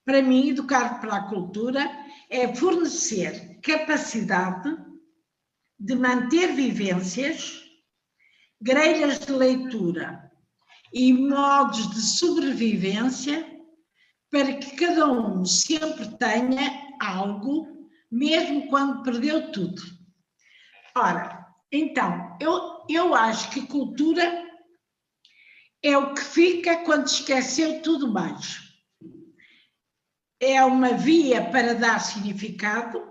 Para mim, educar para a cultura é fornecer capacidade de manter vivências, grelhas de leitura e modos de sobrevivência para que cada um sempre tenha algo, mesmo quando perdeu tudo. Ora, então, eu acho que cultura é o que fica quando esqueceu tudo mais. É uma via para dar significado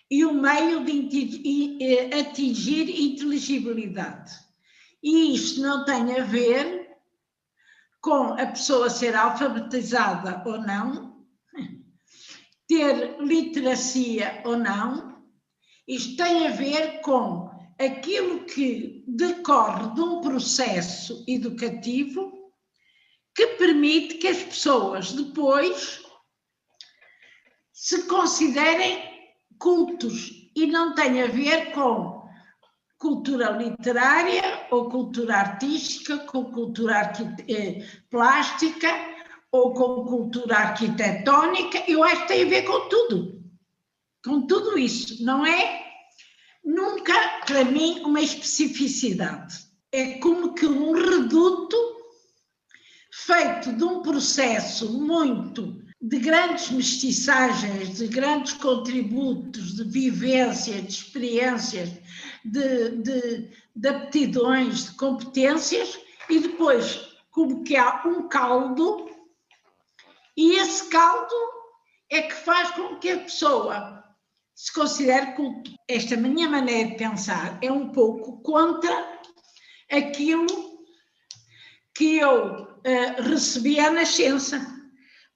e um meio de atingir inteligibilidade. E isto não tem a ver com a pessoa ser alfabetizada ou não, ter literacia ou não. Isto tem a ver com aquilo que decorre de um processo educativo que permite que as pessoas depois se considerem cultos e não tem a ver com cultura literária ou cultura artística, com cultura plástica ou com cultura arquitetónica. Eu acho que tem a ver com tudo isso, não é? Nunca, para mim, uma especificidade. É como que um reduto feito de um processo muito de grandes mestiçagens, de grandes contributos, de vivência, de experiências, de aptidões, de competências, e depois como que há um caldo, e esse caldo é que faz com que a pessoa se considere culto. Esta minha maneira de pensar é um pouco contra aquilo que eu recebi à nascença.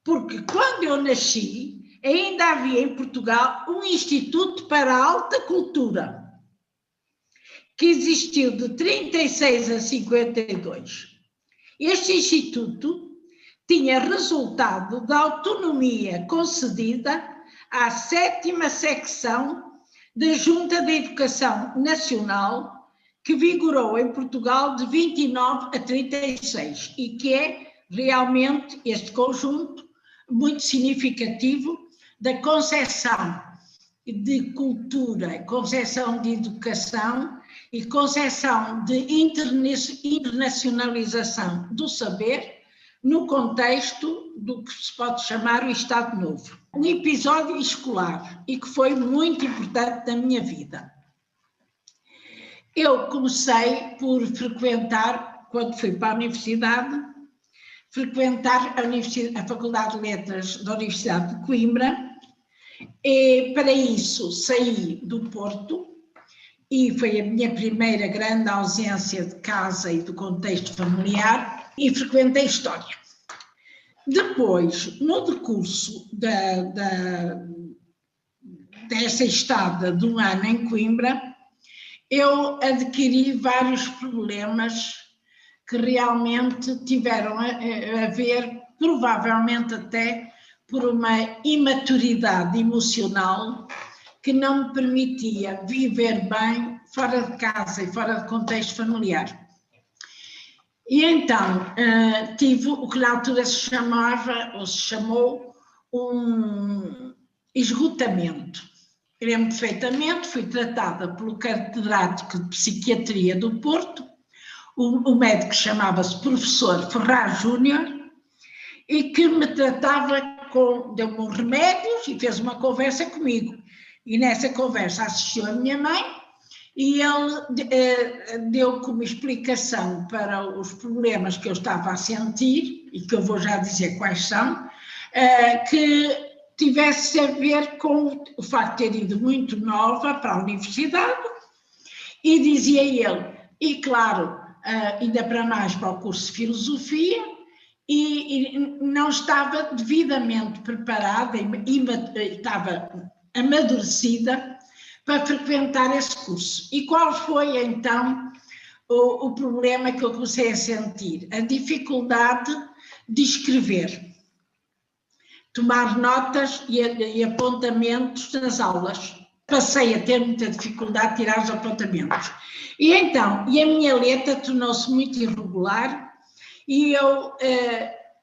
Porque quando eu nasci, ainda havia em Portugal um Instituto para a Alta Cultura, que existiu de 36 a 52. Este Instituto tinha resultado da autonomia concedida à 7ª secção da Junta de Educação Nacional, que vigorou em Portugal de 29 a 36, e que é realmente este conjunto muito significativo da concepção de cultura, concepção de educação e concepção de internacionalização do saber no contexto do que se pode chamar o Estado Novo. Um episódio escolar e que foi muito importante na minha vida. Eu comecei por frequentar, quando fui para a universidade, a Faculdade de Letras da Universidade de Coimbra, e para isso saí do Porto, e foi a minha primeira grande ausência de casa e do contexto familiar, e frequentei História. Depois, no decurso dessa estada de um ano em Coimbra, eu adquiri vários problemas que realmente tiveram a ver, provavelmente até por uma imaturidade emocional que não me permitia viver bem fora de casa e fora de contexto familiar. E então tive o que na altura se chamava, ou se chamou, um esgotamento. Lembro perfeitamente, fui tratada pelo catedrático de Psiquiatria do Porto. O médico chamava-se professor Ferraz Júnior, e que me tratava deu-me uns remédios e fez uma conversa comigo. E nessa conversa assistiu a minha mãe, e ele deu como explicação para os problemas que eu estava a sentir, e que eu vou já dizer quais são, que tivesse a ver com o facto de ter ido muito nova para a universidade, e dizia ele, e claro, ainda para mais para o curso de Filosofia, e não estava devidamente preparada e estava amadurecida para frequentar esse curso. E qual foi então o problema que eu comecei a sentir? A dificuldade de escrever, tomar notas e apontamentos nas aulas. Passei a ter muita dificuldade de tirar os apontamentos. E então, a minha letra tornou-se muito irregular, e eu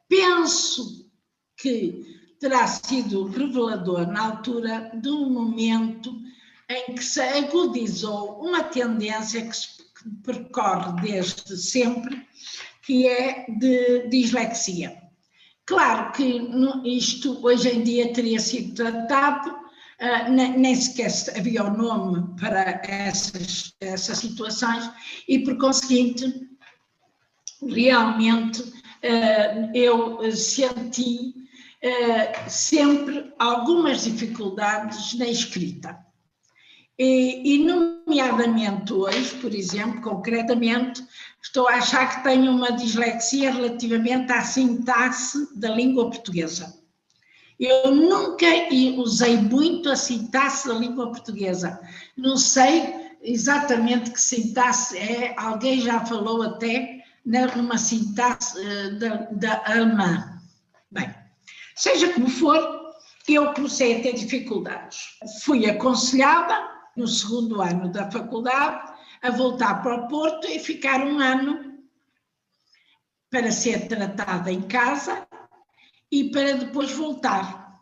penso que terá sido revelador na altura de um momento em que se agudizou uma tendência que se percorre desde sempre, que é de dislexia. Claro que isto hoje em dia teria sido tratado, nem sequer havia o nome para essas situações e, por conseguinte, realmente eu senti sempre algumas dificuldades na escrita. E nomeadamente hoje, por exemplo, concretamente, estou a achar que tenho uma dislexia relativamente à sintaxe da língua portuguesa. Eu nunca usei muito a sintaxe da língua portuguesa. Não sei exatamente que sintaxe é, alguém já falou até numa sintaxe da alemã. Bem, seja como for, eu comecei a ter dificuldades. Fui aconselhada, no segundo ano da faculdade, a voltar para o Porto e ficar um ano para ser tratada em casa e para depois voltar.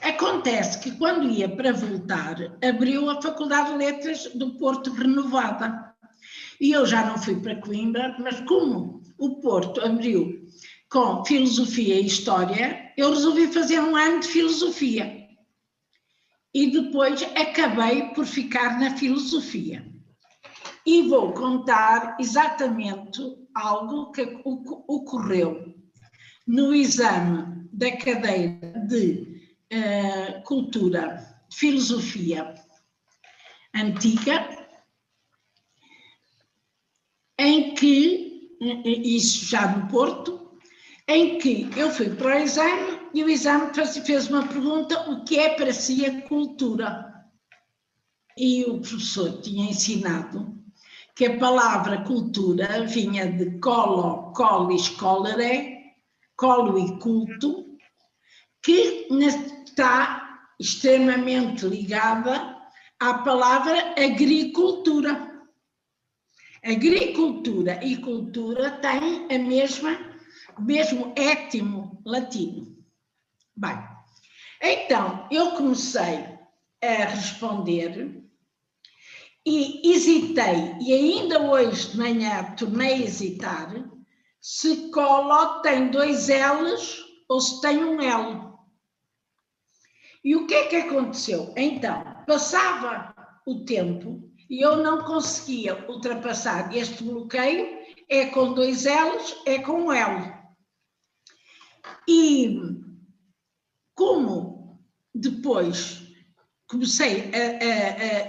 Acontece que quando ia para voltar, abriu a Faculdade de Letras do Porto renovada. E eu já não fui para Coimbra, mas como o Porto abriu com Filosofia e História, eu resolvi fazer um ano de Filosofia. E depois acabei por ficar na Filosofia. E vou contar exatamente algo que ocorreu no exame da cadeira de Cultura, Filosofia Antiga, em que, isso já no Porto, em que eu fui para o exame e o exame fez uma pergunta: o que é para si a cultura? E o professor tinha ensinado que a palavra cultura vinha de colo, colis, colere, colo e culto, que está extremamente ligada à palavra agricultura. Agricultura e cultura têm o mesmo étimo latino. Bem, então eu comecei a responder e hesitei, e ainda hoje de manhã tornei a hesitar, se colo tem 2 L's ou se tem um L. E o que é que aconteceu? Então, passava o tempo e eu não conseguia ultrapassar este bloqueio, é com 2 L's, é com um L. E como depois comecei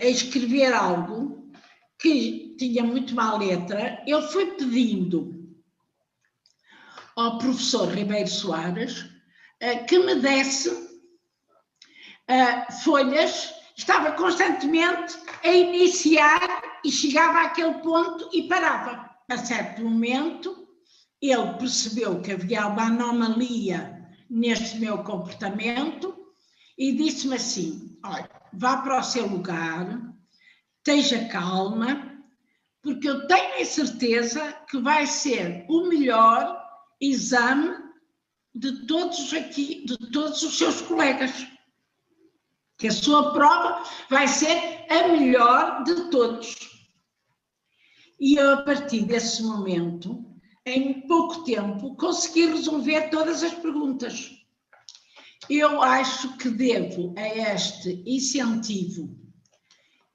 a escrever algo que tinha muito má letra, eu fui pedindo ao professor Ribeiro Soares que me desse folhas. Estava constantemente a iniciar e chegava àquele ponto e parava. A certo momento, ele percebeu que havia uma anomalia neste meu comportamento e disse-me assim: olha, vá para o seu lugar, esteja calma, porque eu tenho a certeza que vai ser o melhor exame de todos aqui, de todos os seus colegas. Que a sua prova vai ser a melhor de todos. E eu, a partir desse momento, em pouco tempo, consegui resolver todas as perguntas. Eu acho que devo a este incentivo,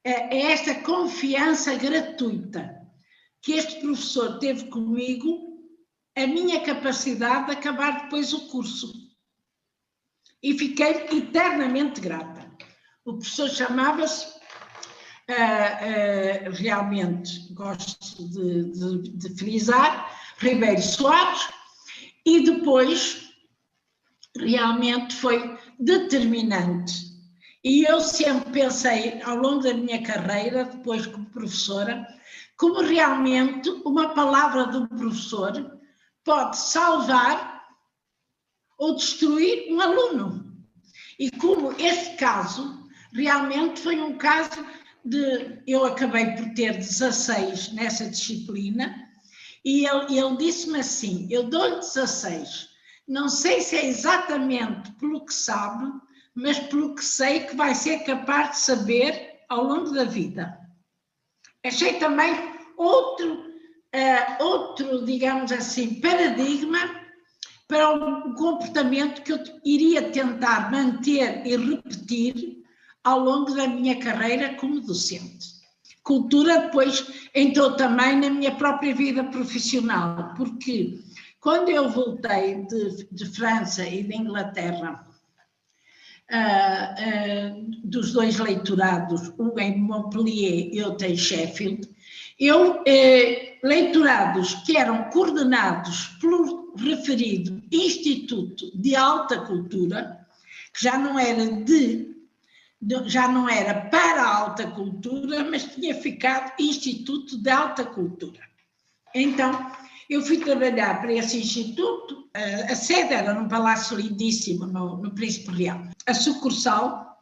a esta confiança gratuita que este professor teve comigo, a minha capacidade de acabar depois o curso. E fiquei eternamente grata. O professor chamava-se, realmente gosto de frisar, Ribeiro Soares, e depois realmente foi determinante. E eu sempre pensei, ao longo da minha carreira, depois como professora, como realmente uma palavra do professor pode salvar ou destruir um aluno. E como este caso realmente foi um caso de... Eu acabei por ter 16 nessa disciplina e ele disse-me assim: eu dou-lhe 16, não sei se é exatamente pelo que sabe, mas pelo que sei que vai ser capaz de saber ao longo da vida. Achei também outro, digamos assim, paradigma para um comportamento que eu iria tentar manter e repetir ao longo da minha carreira como docente. Cultura depois entrou também na minha própria vida profissional, porque quando eu voltei de França e de Inglaterra, dos 2 leitorados, um em Montpellier e outro em Sheffield, leitorados que eram coordenados pelo referido Instituto de Alta Cultura, que já não era para a alta cultura, mas tinha ficado Instituto de Alta Cultura. Então, eu fui trabalhar para esse instituto, a sede era num palácio lindíssimo, no Príncipe Real. A sucursal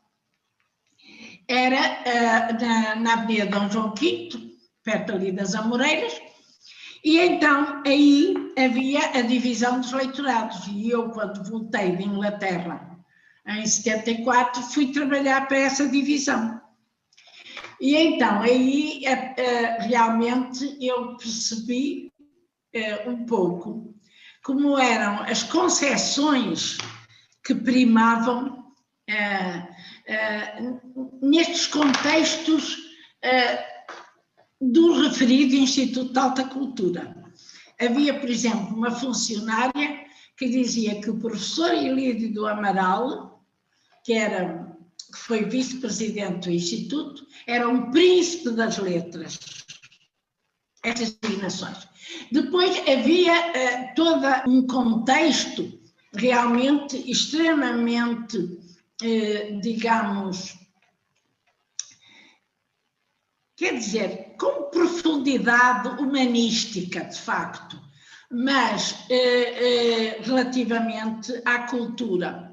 era na Avenida Dom João V, perto ali das Amoreiras, e então aí havia a divisão dos leitorados, e eu, quando voltei de Inglaterra, em 74, fui trabalhar para essa divisão. E então aí realmente eu percebi um pouco como eram as concepções que primavam nestes contextos do referido Instituto de Alta Cultura. Havia, por exemplo, uma funcionária que dizia que o professor Ilídio do Amaral, que foi vice-presidente do Instituto, era um príncipe das letras. Estas designações. Depois havia todo um contexto realmente extremamente, digamos, quer dizer, com profundidade humanística, de facto, mas relativamente à cultura.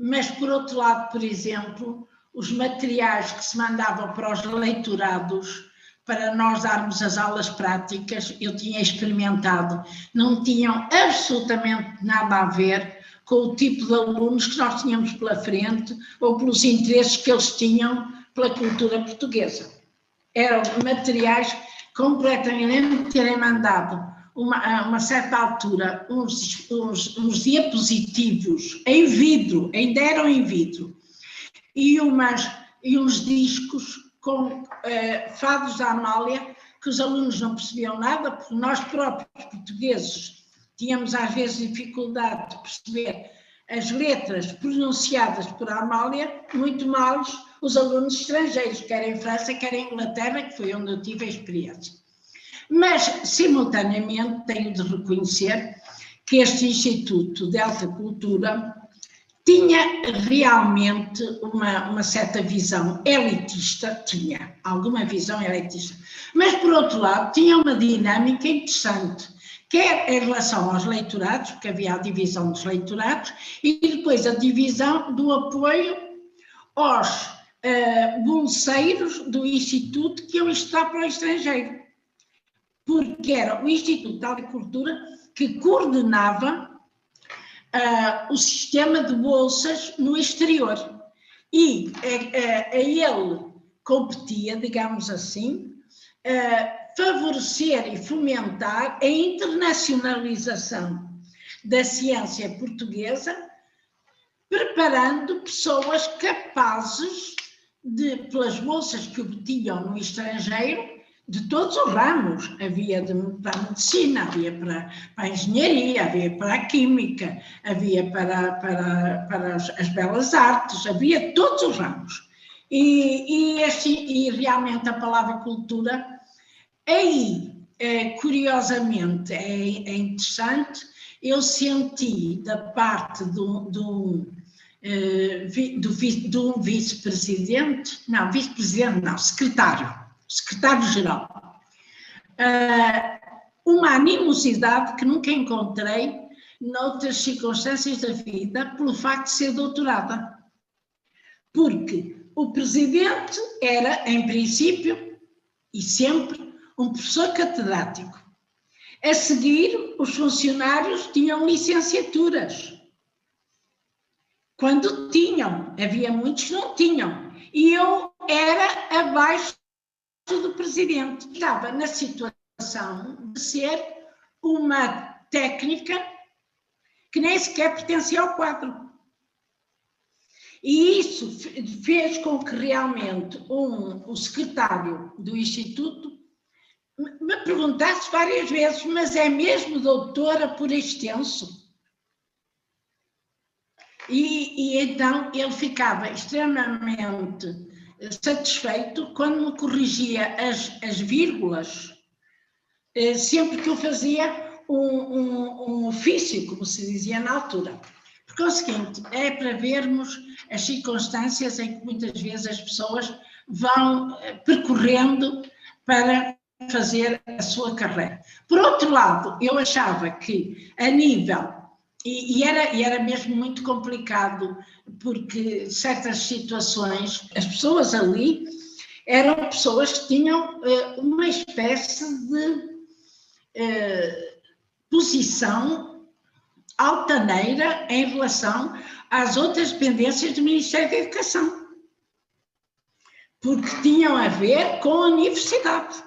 Mas, por outro lado, por exemplo, os materiais que se mandavam para os leitorados, para nós darmos as aulas práticas, eu tinha experimentado, não tinham absolutamente nada a ver com o tipo de alunos que nós tínhamos pela frente ou pelos interesses que eles tinham pela cultura portuguesa. Eram materiais completamente terem mandado, a uma certa altura, uns diapositivos em vidro, ainda eram em vidro, e uns discos com fados da Amália, que os alunos não percebiam nada, porque nós próprios portugueses tínhamos às vezes dificuldade de perceber as letras pronunciadas por Amália, muito mal os alunos estrangeiros, quer em França, quer em Inglaterra, que foi onde eu tive a experiência. Mas, simultaneamente, tenho de reconhecer que este Instituto de Alta Cultura tinha realmente uma certa visão elitista, tinha alguma visão elitista, mas, por outro lado, tinha uma dinâmica interessante, quer em relação aos leitorados, porque havia a divisão dos leitorados, e depois a divisão do apoio aos bolseiros do Instituto que iam estudar para o estrangeiro, porque era o Instituto de Alta Cultura que coordenava o sistema de bolsas no exterior, e a ele competia, digamos assim, favorecer e fomentar a internacionalização da ciência portuguesa, preparando pessoas capazes de, pelas bolsas que obtinham no estrangeiro, de todos os ramos. Havia para a medicina, havia para a engenharia, havia para a química, havia para as belas artes, havia todos os ramos. E realmente a palavra cultura, aí, curiosamente, é interessante, eu senti da parte de um vice-presidente, secretário-geral, uma animosidade que nunca encontrei noutras circunstâncias da vida pelo facto de ser doutorada. Porque o presidente era, em princípio, e sempre, um professor catedrático. A seguir, os funcionários tinham licenciaturas. Quando tinham, havia muitos que não tinham. E eu era abaixo do presidente. Estava na situação de ser uma técnica que nem sequer pertencia ao quadro. E isso fez com que realmente o secretário do Instituto me perguntasse várias vezes, mas é mesmo doutora por extenso? E então ele ficava extremamente satisfeito quando me corrigia as vírgulas, sempre que eu fazia um ofício, como se dizia na altura. Porque é o seguinte, é para vermos as circunstâncias em que muitas vezes as pessoas vão percorrendo para fazer a sua carreira. Por outro lado, eu achava que a nível, e era mesmo muito complicado, porque certas situações, as pessoas ali eram pessoas que tinham uma espécie de posição altaneira em relação às outras dependências do Ministério da Educação, porque tinham a ver com a universidade.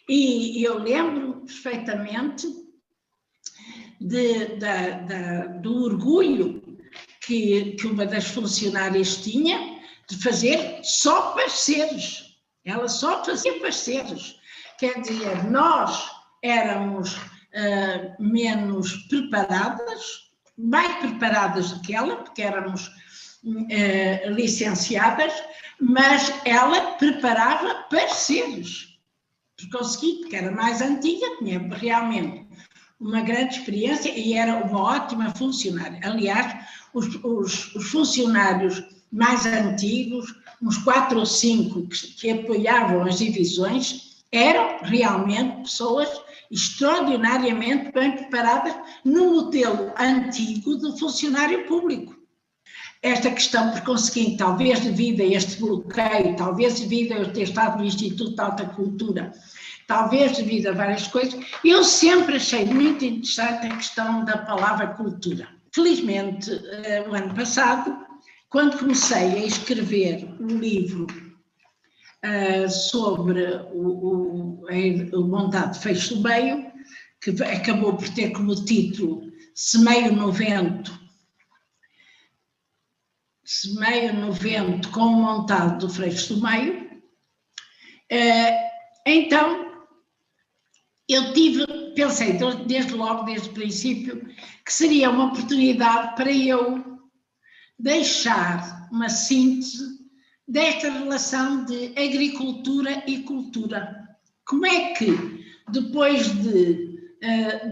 E eu lembro perfeitamente do orgulho que uma das funcionárias tinha de fazer só parceiros. Ela só fazia parceiros. Quer dizer, nós éramos menos preparadas, mais preparadas do que ela, porque éramos licenciadas, mas ela preparava parceiros. Por conseguir, porque era mais antiga, tinha realmente uma grande experiência e era uma ótima funcionária. Aliás, os funcionários mais antigos, uns 4 ou 5 que apoiavam as divisões, eram realmente pessoas extraordinariamente bem preparadas no modelo antigo do funcionário público. Esta questão, por conseguinte, talvez devido a este bloqueio, talvez devido a eu ter estado no Instituto de Alta Cultura, talvez devido a várias coisas, eu sempre achei muito interessante a questão da palavra cultura. Felizmente, o ano passado, quando comecei a escrever um livro sobre o montado Freixo do Meio, que acabou por ter como título Semeio no Vento com o montado do Freixo do Meio, então eu pensei desde logo, desde o princípio, que seria uma oportunidade para eu deixar uma síntese desta relação de agricultura e cultura. Como é que, depois de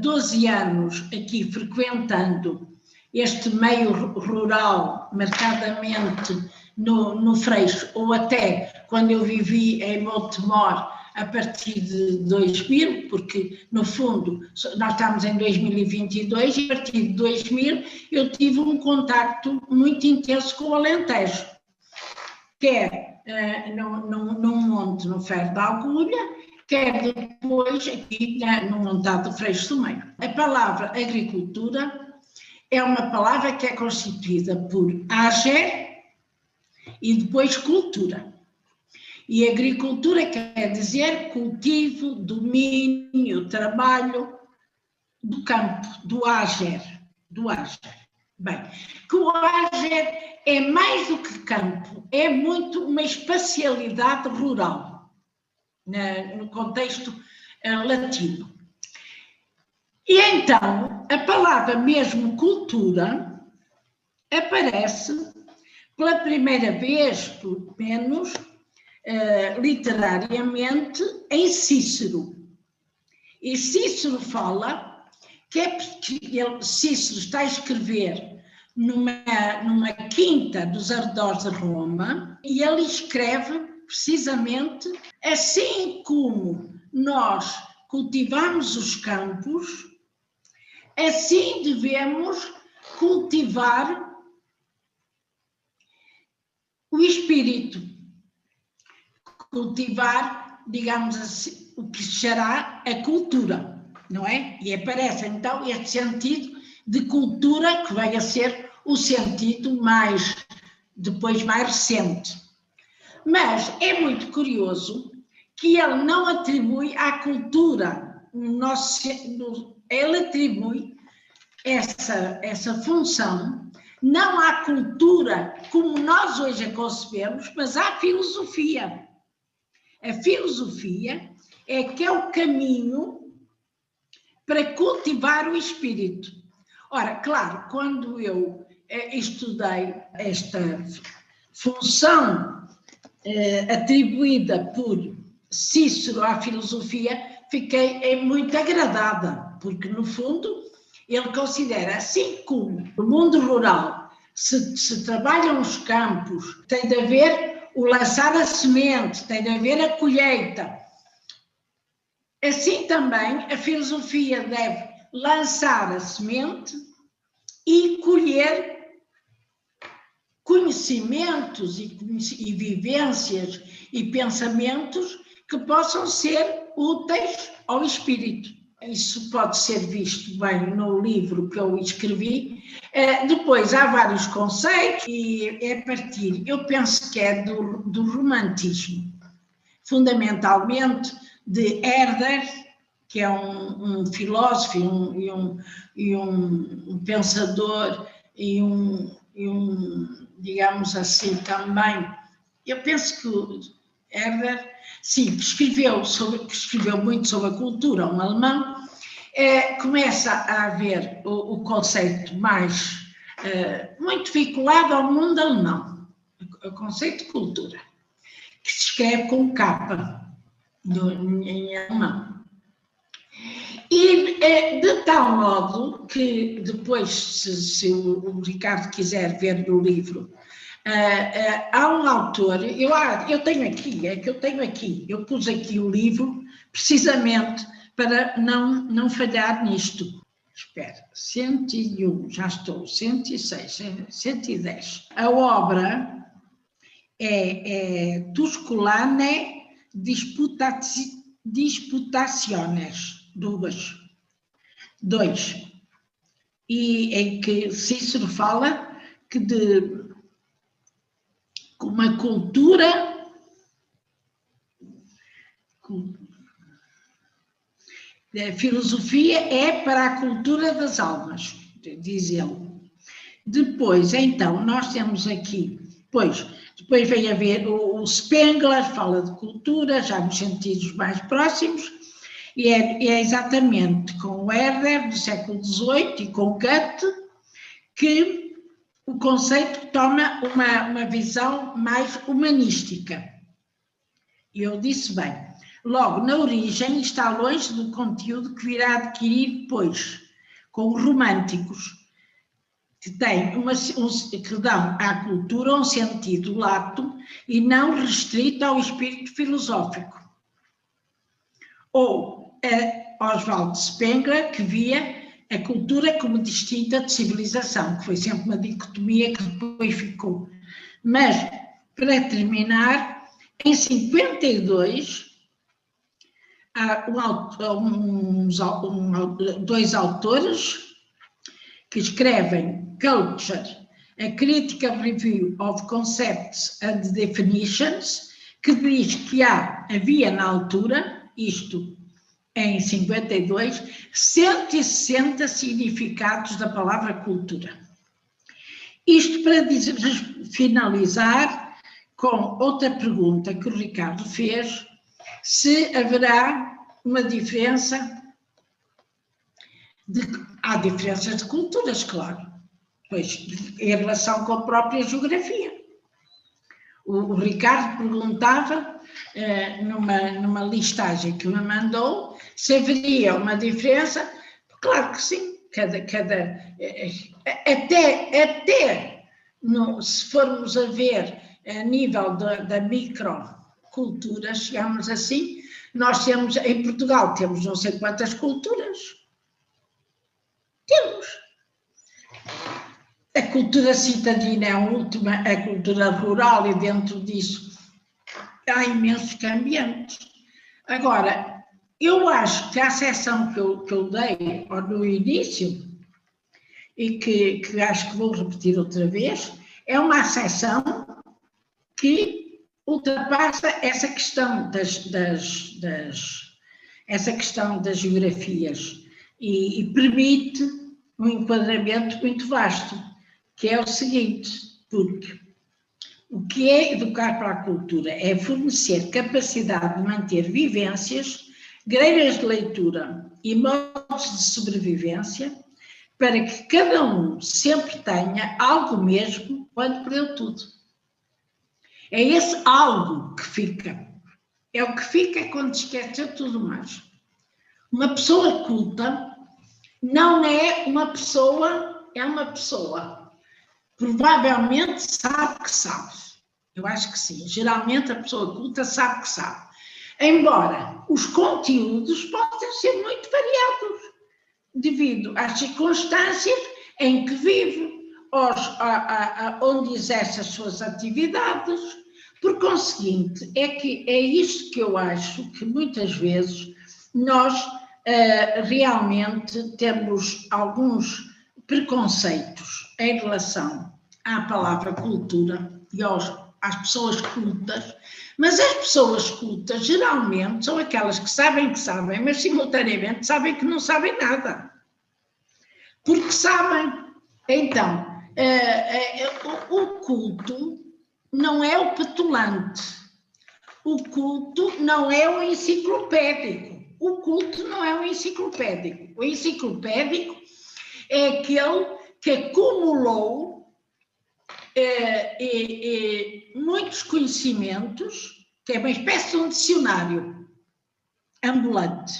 12 anos aqui frequentando este meio rural, marcadamente no Freixo, ou até quando eu vivi em Montemor, a partir de 2000, porque, no fundo, nós estamos em 2022 e a partir de 2000 eu tive um contacto muito intenso com o Alentejo, quer num monte no Ferro da Agulha, quer depois aqui no montado do Freixo do Meio. A palavra agricultura é uma palavra que é constituída por ager e depois cultura. E agricultura quer dizer cultivo, domínio, trabalho do campo, do ager. Bem, que o ager é mais do que campo, é muito uma espacialidade rural, no contexto latino. E então, a palavra mesmo cultura aparece pela primeira vez, pelo menos, literariamente, em Cícero. E Cícero fala que Cícero está a escrever numa quinta dos arredores de Roma, e ele escreve precisamente assim como nós cultivamos os campos, assim devemos cultivar o espírito, cultivar, digamos assim, o que será a cultura. não é? E aparece então este sentido de cultura, que vai a ser o sentido depois mais recente. Mas é muito curioso que ele não atribui à cultura, ele atribui essa função não à cultura como nós hoje a concebemos, mas à filosofia. A filosofia é que é o caminho para cultivar o espírito. Ora, claro, quando eu estudei esta função atribuída por Cícero à filosofia, fiquei muito agradada, porque, no fundo, ele considera, assim como no mundo rural se trabalham os campos, tem de haver o lançar a semente, tem de haver a colheita. Assim também a filosofia deve lançar a semente e colher conhecimentos e vivências e pensamentos que possam ser úteis ao espírito. Isso pode ser visto bem no livro que eu escrevi. Depois há vários conceitos e é a partir, eu penso que é do romantismo, fundamentalmente de Herder, que é um filósofo e um pensador e um, digamos assim, também. Eu penso que Herder, sim, que escreveu muito sobre a cultura, um alemão, começa a haver o conceito mais, muito vinculado ao mundo alemão, o conceito de cultura, que se escreve com capa em alemão. E de tal modo que depois, se o Ricardo quiser ver no livro, há um autor, eu tenho aqui, eu pus aqui o livro precisamente para não falhar nisto. Espera, 101, já estou, 106, 110. A obra é Tusculanae Disputationes, 2. E em que Cícero fala que de uma cultura a filosofia é para a cultura das almas, diz ele. Depois, então, nós temos aqui, depois vem a ver o Spengler, fala de cultura, já nos sentidos mais próximos, e é exatamente com o Herder, do século XVIII, e com Goethe, que o conceito toma uma visão mais humanística. E eu disse bem, logo, na origem está longe do conteúdo que virá adquirir depois, com os românticos, que dão à cultura um sentido lato e não restrito ao espírito filosófico. Ou Oswald Spengler, que via a cultura como distinta de civilização, que foi sempre uma dicotomia que depois ficou. Mas, para terminar, em 52, há dois autores que escrevem Culture, a Critical Review of Concepts and Definitions, que diz que havia na altura, isto em 52, 160 significados da palavra cultura. Isto para finalizar com outra pergunta que o Ricardo fez, se haverá uma diferença, há diferenças de culturas, claro, pois em relação com a própria geografia. O Ricardo perguntava, numa listagem que me mandou, se haveria uma diferença. Claro que sim, se formos a ver a nível da microcultura, chegamos assim, nós temos, em Portugal, temos não sei quantas culturas. Temos. A cultura citadina é a última, a cultura rural, e dentro disso há imensos cambiantes. Agora, eu acho que a acessão que eu dei no início, e que acho que vou repetir outra vez, é uma acessão que ultrapassa essa questão essa questão das geografias e permite um enquadramento muito vasto, que é o seguinte, porque o que é educar para a cultura? É fornecer capacidade de manter vivências, grelhas de leitura e modos de sobrevivência para que cada um sempre tenha algo mesmo quando perdeu tudo. É esse algo que fica. É o que fica quando esqueceu tudo mais. Uma pessoa culta não é uma pessoa, é uma pessoa. Provavelmente sabe que sabe. Eu acho que sim. Geralmente a pessoa culta sabe que sabe. Embora os conteúdos possam ser muito variados, devido às circunstâncias em que vive, onde exerce as suas atividades. Por conseguinte, é isto que eu acho que muitas vezes nós realmente temos alguns preconceitos em relação à palavra cultura e às pessoas cultas, mas as pessoas cultas geralmente são aquelas que sabem, mas simultaneamente sabem que não sabem nada. Porque sabem. Então, o culto não é o petulante, o culto não é o enciclopédico, o culto não é o enciclopédico. O enciclopédico é aquele que acumulou muitos conhecimentos, que é uma espécie de um dicionário ambulante.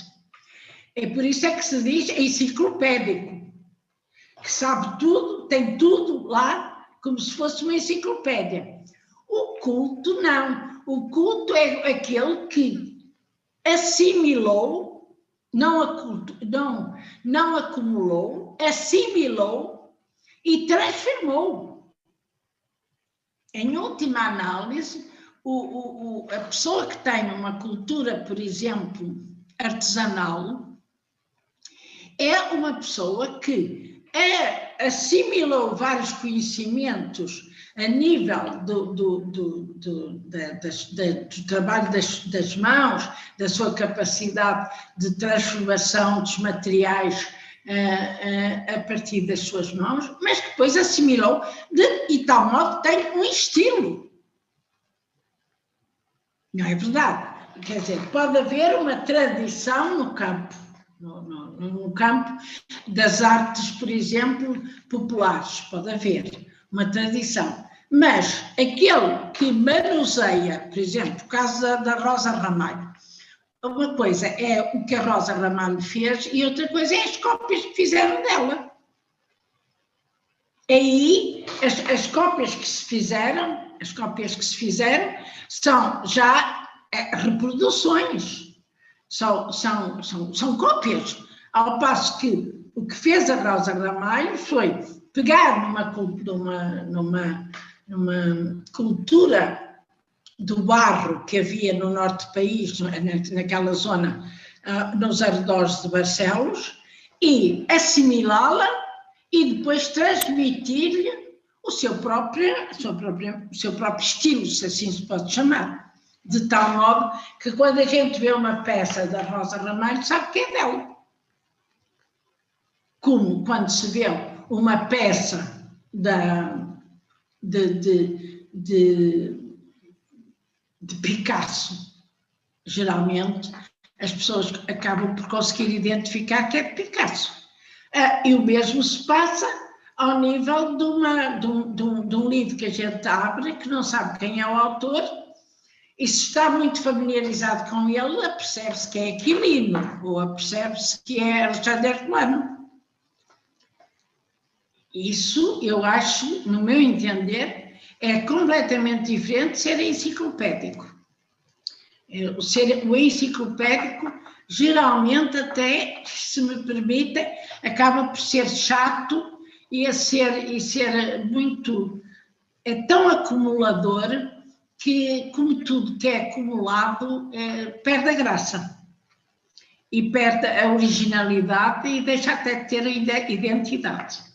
É por isso é que se diz enciclopédico, que sabe tudo, tem tudo lá, como se fosse uma enciclopédia. O culto não. O culto é aquele que assimilou, não acumulou, assimilou e transformou. Em última análise, a pessoa que tem uma cultura, por exemplo, artesanal, é uma pessoa que assimilou vários conhecimentos a nível do trabalho das mãos, da sua capacidade de transformação dos materiais a partir das suas mãos, mas que depois assimilou e tal modo tem um estilo. Não é verdade? Quer dizer, pode haver uma tradição no campo, no campo das artes, por exemplo, populares, pode haver uma tradição. Mas aquele que manuseia, por exemplo, o caso da Rosa Ramalho, uma coisa é o que a Rosa Ramalho fez e outra coisa é as cópias que fizeram dela. Aí, as cópias que se fizeram são já reproduções, são cópias, ao passo que o que fez a Rosa Ramalho foi pegar numa cultura do barro que havia no norte do país, naquela zona, nos arredores de Barcelos, e assimilá-la e depois transmitir-lhe o seu próprio estilo, se assim se pode chamar. De tal modo que quando a gente vê uma peça da Rosa Ramalho, sabe que é dela. Como quando se vê uma peça de Picasso, geralmente as pessoas acabam por conseguir identificar que é de Picasso. E o mesmo se passa ao nível de um livro que a gente abre, que não sabe quem é o autor, e se está muito familiarizado com ele, apercebe-se que é Aquilino, ou apercebe-se que é Alexandre Herculano. Isso, eu acho, no meu entender, é completamente diferente de ser enciclopédico. O enciclopédico, geralmente, até, se me permitem, acaba por ser chato e ser muito... É tão acumulador que, como tudo que é acumulado, perde a graça. e perde a originalidade e deixa até de ter a identidade.